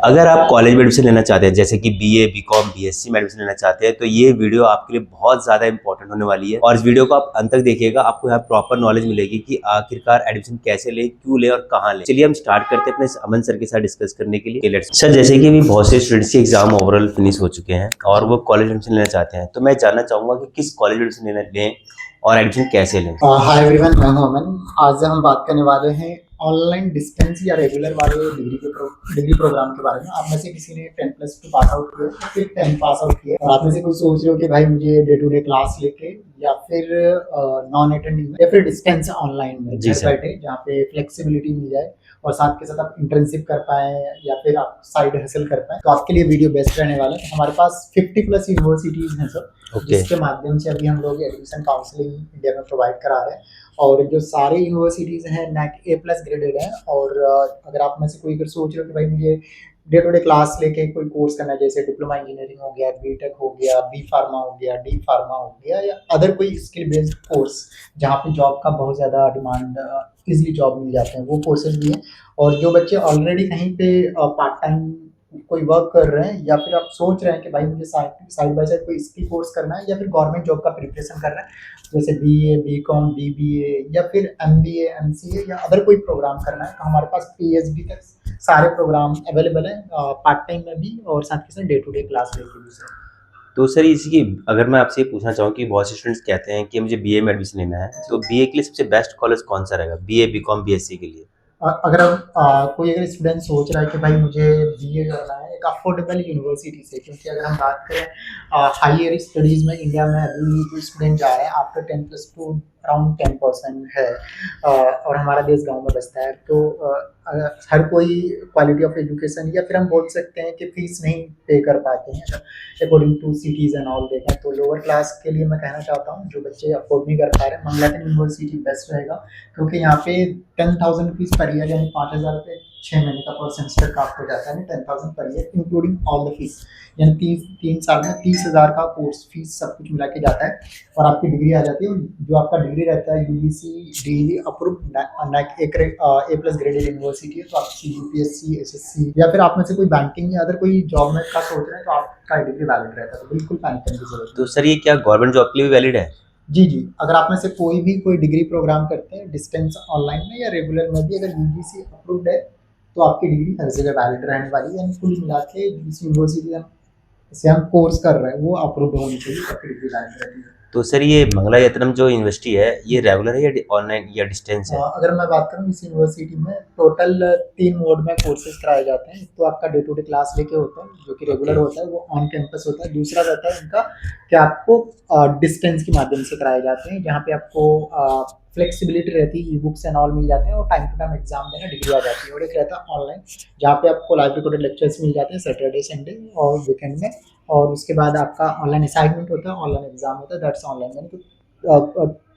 अगर आप कॉलेज में एडमिशन लेना चाहते हैं, जैसे कि बीए, बीकॉम, बीएससी में एडमिशन लेना चाहते हैं, तो ये वीडियो आपके लिए बहुत ज़्यादा इंपॉर्टेंट होने वाली है। और इस वीडियो को आप अंत तक देखिएगा, आपको यहाँ प्रॉपर नॉलेज मिलेगी कि आखिरकार एडमिशन कैसे लें, क्यों लें और कहाँ लें। चलिए हम स्टार्ट करते हैं अपने अमन सर के साथ डिस्कस करने के लिए। सर, जैसे कि अभी बहुत से स्टूडेंट्स के एग्जाम ओवरऑल फिनिश हो चुके हैं और वो कॉलेज एडमिशन लेना चाहते हैं, तो मैं जानना चाहूंगा कि किस कॉलेज एडमिशन लें और एडमिशन कैसे लें। हाय एवरीवन, मैं हूं अमन। आज हम बात करने वाले हैं ऑनलाइन डिस्टेंस या रेगुलर वाले डिग्री प्रोग्राम के बारे में। आप में से किसी ने 10+2 पास आउट किया या फिर 10 पास आउट किया, और आप में से कोई सोच रहे हो कि भाई मुझे डे टू डे क्लास लेके या फिर नॉन अटेंडिंग या फिर डिस्टेंस ऑनलाइन में घर बैठे, जहाँ पे फ्लेक्सिबिलिटी मिल जाए और साथ के साथ आप इंटर्नशिप कर पाए या फिर आप साइड हसल कर पाए, तो आपके लिए वीडियो बेस्ट रहने वाला है। हमारे पास 50+ यूनिवर्सिटीज हैं सर, जिसके माध्यम से अभी हम लोग एडमिशन काउंसलिंग इंडिया में प्रोवाइड करा रहे हैं। और जो सारे यूनिवर्सिटीज़ हैं NAC A+ ग्रेडेड हैं। और अगर आप में से कोई अगर सोच रहे हो कि भाई मुझे डे टू डे क्लास लेके कोई कोर्स करना है, जैसे डिप्लोमा इंजीनियरिंग हो गया, बीटेक हो गया, बी फार्मा हो गया, डी फार्मा हो गया, या अदर कोई स्किल बेस्ड कोर्स जहाँ पे जॉब का बहुत ज़्यादा डिमांड, इजीली जॉब मिल जाते हैं, वो कोर्सेज भी हैं। और जो बच्चे ऑलरेडी कहीं पे पार्ट टाइम कोई वर्क कर रहे हैं, या फिर आप सोच रहे हैं कि भाई मुझे साइड बाय साइड कोई स्किल कोर्स करना है या फिर गवर्नमेंट जॉब का प्रिपरेशन करना है, जैसे बीए, बीकॉम, बीबीए या फिर एमबीए, एमसीए या अदर कोई प्रोग्राम करना है, तो हमारे पास पीएचडी तक सारे प्रोग्राम अवेलेबल हैं, पार्ट टाइम में भी और साथ के साथ डे टू डे क्लास लेके भी सर। तो सर, इसकी अगर मैं आपसे पूछना चाहूँ कि बहुत से स्टूडेंट्स कहते हैं कि मुझे बीए में एडमिशन लेना है, तो बीए के लिए सबसे बेस्ट कॉलेज कौन सा रहेगा, बीए, बीकॉम, बीएससी के लिए? अगर कोई अगर स्टूडेंट सोच रहा है कि भाई मुझे बीए करना है एक अफोर्डेबल यूनिवर्सिटी से, क्योंकि अगर हम बात करें हायर स्टडीज़ में इंडिया में अभी जो स्टूडेंट जा रहे हैं आफ्टर 10+2 अराउंड 10% है, और हमारा देश गांव में बसता है, तो हर कोई क्वालिटी ऑफ एजुकेशन, या फिर हम बोल सकते हैं कि फीस नहीं पे कर पाते हैं according to cities and all देखें, तो लोअर क्लास के लिए मैं कहना चाहता हूँ जो बच्चे अफोर्ड नहीं कर पा रहे हैं, मंगलाचरण यूनिवर्सिटी बेस्ट रहेगा। क्योंकि यहाँ पे 10,000 रुपीज़ पर ईयर, यानी 5,000 रुपये 6 महीने का पर सेमेस्टर का आपको जाता है, 10,000 per year including all the fees, यानी 3 साल में 30,000 का कोर्स फीस सब कुछ मिला के जाता है, और आपकी डिग्री आ जाती है। जो आपका डिग्री रहता है UGC D approved A+ graded university है, तो आप यूपीएससी, एसएससी या फिर आप में से कोई बैंकिंग या अदर कोई जॉब में का सोच रहे हैं, तो आपका डिग्री वैलिड रहता है, तो बिल्कुल पैनिक करने की जरूरत नहीं। तो सर, ये क्या गवर्नमेंट जॉब के लिए भी वैलिड है? जी जी, अगर आप में से कोई भी कोई डिग्री प्रोग्राम करते हैं डिस्टेंस ऑनलाइन में या रेगुलर में भी, अगर यूजीसी अप्रूव्ड है, तो आपकी डिग्री हर जगह वैलिड रहने वाली है, यानी कुल मिला के जिस यूनिवर्सिटी से हम कोर्स कर रहे हैं वो अप्रूव्ड होनी चाहिए, आपकी डिग्री वैलिड रहती है। तो सर, ये मंगला यत्नम जो यूनिवर्सिटी है, ये रेगुलर है या ऑनलाइन या डिस्टेंस है? अगर मैं बात करूँ इस यूनिवर्सिटी में टोटल 3 मोड में कोर्सेज कराए जाते हैं। तो आपका डे टू डे क्लास लेके होता है जो कि रेगुलर होता है, वो ऑन कैंपस होता है। दूसरा रहता है उनका कि आपको डिस्टेंस के माध्यम से कराए जाते हैं, जहाँ पे आपको फ्लेक्सिबिलिटी रहती है, ई बुक्स एंड ऑल मिल जाते हैं और टाइम टू टाइम एग्जाम देना, डिग्री आ जाती है। और एक रहता है ऑनलाइन, जहाँ पे आपको लाइव रिकॉर्डेड लेक्चर्स मिल जाते हैं सैटरडे, संडे और वीकेंड में, और उसके बाद आपका ऑनलाइन असाइनमेंट होता है, ऑनलाइन एग्जाम होता है, दैट्स ऑनलाइन। यानी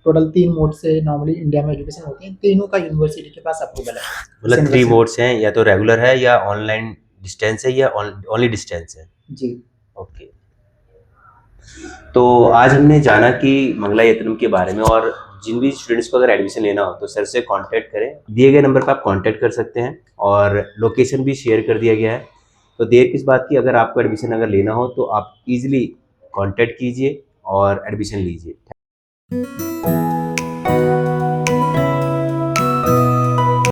टोटल 3 मोड से नॉर्मली इंडिया में एजुकेशन होती है, तीनों का यूनिवर्सिटी के पास अप्रूवल है। मतलब 3 मोड्स हैं, या तो रेगुलर है या ऑनलाइन डिस्टेंस है या ओनली डिस्टेंस है? जी। ओके। तो आज हमने जाना कि मंगला यत्नम के बारे में, और जिन भी स्टूडेंट्स को अगर एडमिशन लेना हो तो सर से कांटेक्ट करें, दिए गए नंबर पर आप कांटेक्ट कर सकते हैं, और लोकेशन भी शेयर कर दिया गया है। तो देर किस बात की, अगर आपको एडमिशन अगर लेना हो तो आप इजीली कांटेक्ट कीजिए और एडमिशन लीजिए।